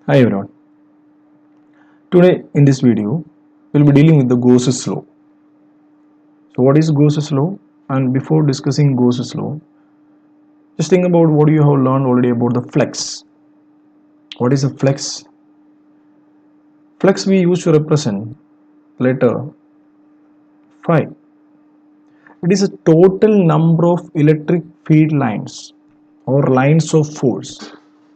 Hi everyone. Today in this video we'll be dealing with the Gauss's law. So what is Gauss's law? And before discussing Gauss's law, just think about what you have learned already about the flux. What is a flux? Flux we use to represent letter phi. It is a total number of electric field lines or lines of force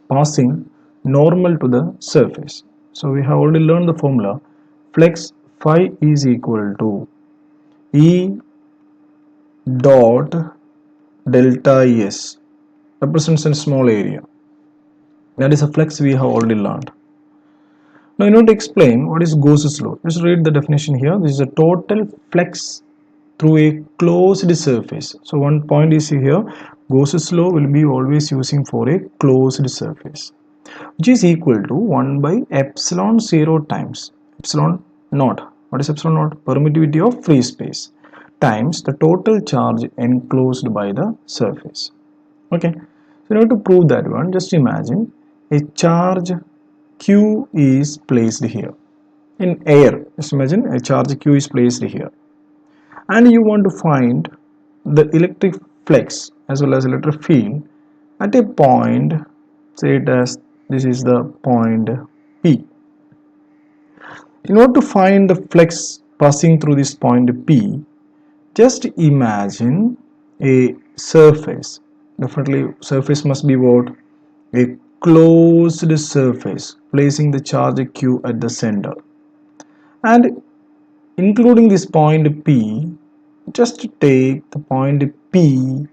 passing normal to the surface. So we have already learned the formula. Flux phi is equal to E dot delta S represents a small area. That is a flux we have already learned. Now in order to explain what is Gauss's law, just read the definition here. This is a total flux through a closed surface. So one point is here, Gauss's law will be always using for a closed surface, which is equal to 1 by epsilon 0 times epsilon naught. What is epsilon naught? Permittivity of free space times the total charge enclosed by the surface. Okay, so in order to prove that one, just imagine a charge q is placed here in air. Just imagine a charge q is placed here and you want to find the electric flux as well as electric field at a point, say it as this is the point P. In order to find the flux passing through this point P, just imagine a surface. Definitely surface must be what? A closed surface, placing the charge q at the center. And including this point P, just take the point P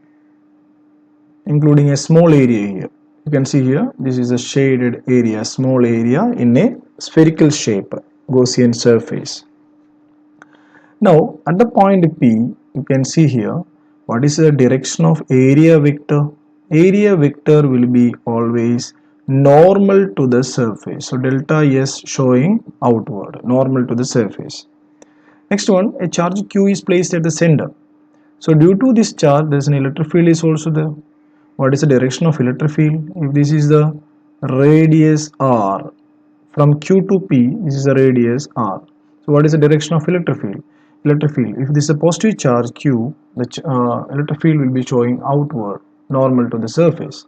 including a small area here. You can see here, this is a shaded area, small area in a spherical shape, Gaussian surface. Now at the point P, you can see here, what is the direction of area vector? Area vector will be always normal to the surface. So delta S showing outward, normal to the surface. Next one, a charge q is placed at the center. So due to this charge, there is an electric field is also there. What is the direction of electric field? If this is the radius r, from q to p, this is the radius r. So what is the direction of electric field? Electric field, if this is a positive charge q, the electric field will be showing outward, normal to the surface.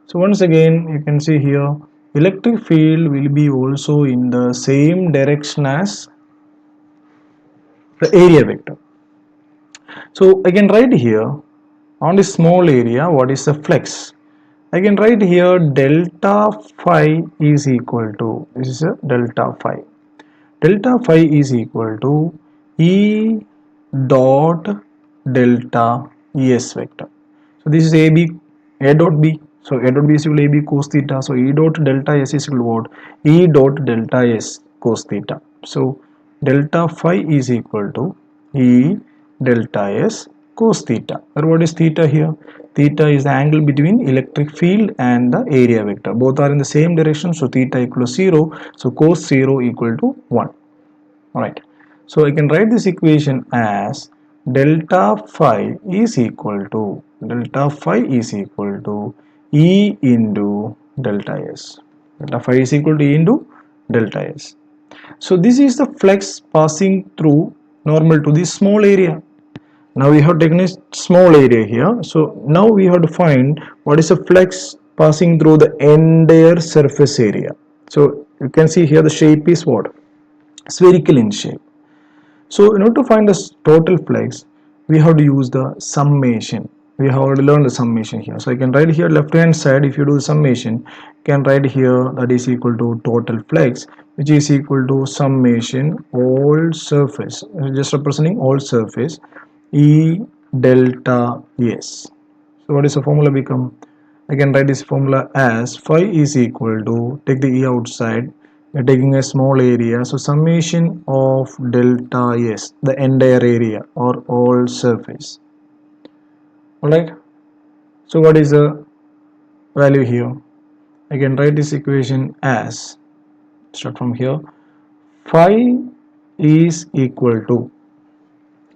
So once again, you can see here, electric field will be also in the same direction as the area vector. So I can write here on this small area what is the flux. I can write here delta phi is equal to, this is a delta phi. Delta phi is equal to E dot delta S vector. So this is AB, A dot B. So A dot B is equal to AB cos theta. So E dot delta S is equal to what? E dot delta S cos theta. So delta phi is equal to E delta S cos theta. Or what is theta here? Theta is the angle between electric field and the area vector. Both are in the same direction. So theta equal to 0. So cos 0 equal to 1. Alright. So I can write this equation as delta phi is equal to E into delta S. Delta phi is equal to E into delta S. So this is the flux passing through normal to this small area. Now we have taken a small area here. So now we have to find what is the flux passing through the entire surface area. So you can see here the shape is what? Spherical in shape. So in order to find the total flux, we have to use the summation. We have already learned the summation here. So I can write here left hand side, if you do the summation, you can write here that is equal to total flux, which is equal to summation all surface, just representing all surface, E delta S. So what is the formula become? I can write this formula as phi is equal to, take the E outside, we are taking a small area, so summation of delta S, the entire area or all surface. Alright, so what is the value here? I can write this equation as, start from here, phi is equal to,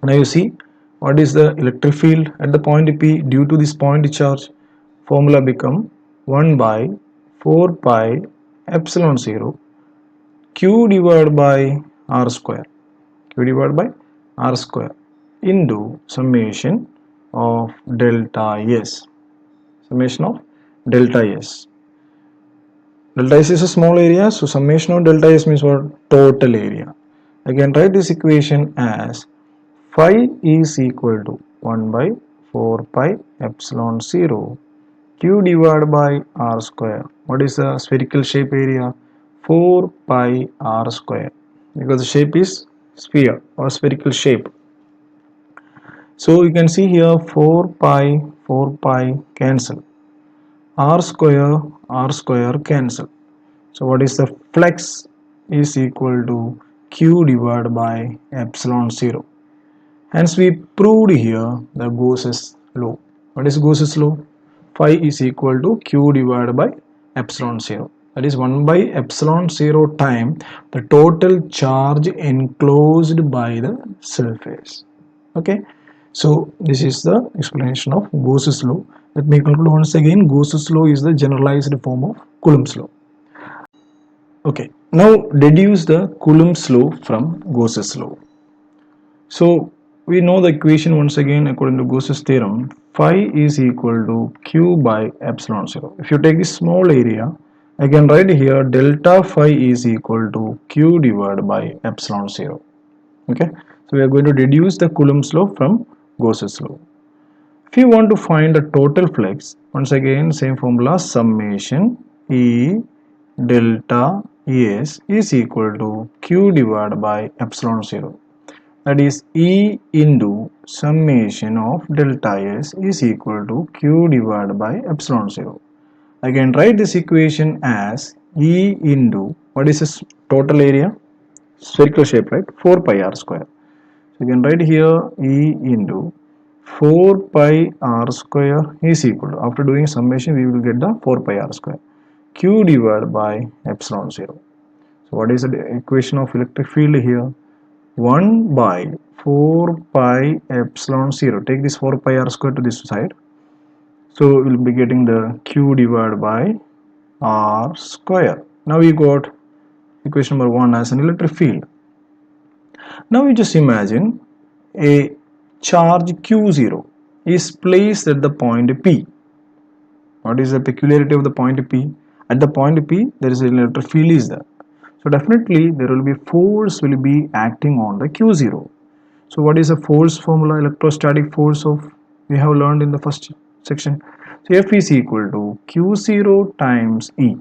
now you see what is the electric field at the point P due to this point charge. Formula become 1 by 4 pi epsilon 0 q divided by r square, q divided by r square into summation of delta s, summation of delta s. Delta S is a small area, so summation of delta S means what? Total area. I can write this equation as phi is equal to 1 by 4 pi epsilon 0 q divided by r square. What is the spherical shape area? 4 pi r square, because the shape is sphere or spherical shape. So you can see here 4 pi cancel, r square cancel. So what is the flex is equal to q divided by epsilon 0. Hence we proved here the Gauss's law. What is Gauss's law? Phi is equal to q divided by epsilon 0. That is 1 by epsilon 0 time the total charge enclosed by the surface. Okay. So this is the explanation of Gauss's law. Let me conclude once again. Gauss's law is the generalized form of Coulomb's law. Okay, now deduce the Coulomb's law from Gauss's law. So we know the equation once again according to Gauss's theorem. Phi is equal to q by epsilon 0. If you take this small area, I can write here delta phi is equal to q divided by epsilon 0. Okay, so we are going to deduce the Coulomb's law from Gauss's law. If you want to find the total flux, once again same formula, summation E delta S is equal to q divided by epsilon 0. That is E into summation of delta S is equal to q divided by epsilon 0. I can write this equation as E into, what is this total area? Spherical shape, right? 4 pi r square. So you can write here E into 4 pi r square is equal to, after doing summation we will get the 4 pi r square, q divided by epsilon 0. So what is the equation of electric field here? 1 by 4 pi epsilon 0. Take this 4 pi r square to this side. So we will be getting the q divided by r square. Now we got equation number 1 as an electric field. Now you just imagine a charge q0 is placed at the point P. What is the peculiarity of the point P? At the point P there is an electric field is there. So definitely there will be force will be acting on the q0. So what is the force formula? Electrostatic force of, we have learned in the first section. So F is equal to q0 times E.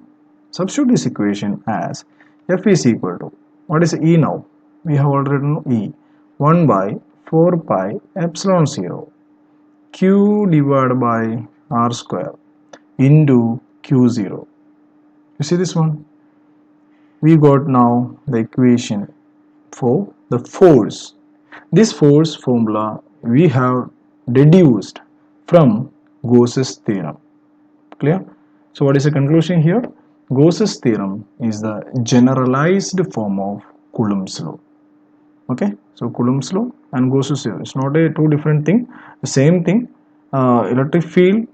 Substitute this equation as F is equal to, what is E now? We have already known E, 1 by 4 pi epsilon 0 q divided by r square into q0. You see this one? We got now the equation for the force. This force formula we have deduced from Gauss's theorem. Clear? So what is the conclusion here? Gauss's theorem is the generalized form of Coulomb's law. Okay, so Coulomb's law and Gauss's theorem, it's not a two different thing, the same thing. Electric field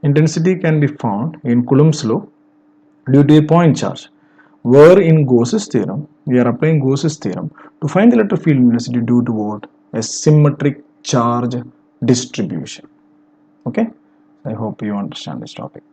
intensity can be found in Coulomb's law due to a point charge, where in Gauss's theorem we are applying Gauss's theorem to find the electric field intensity due to what? A symmetric charge distribution. Okay, I hope you understand this topic.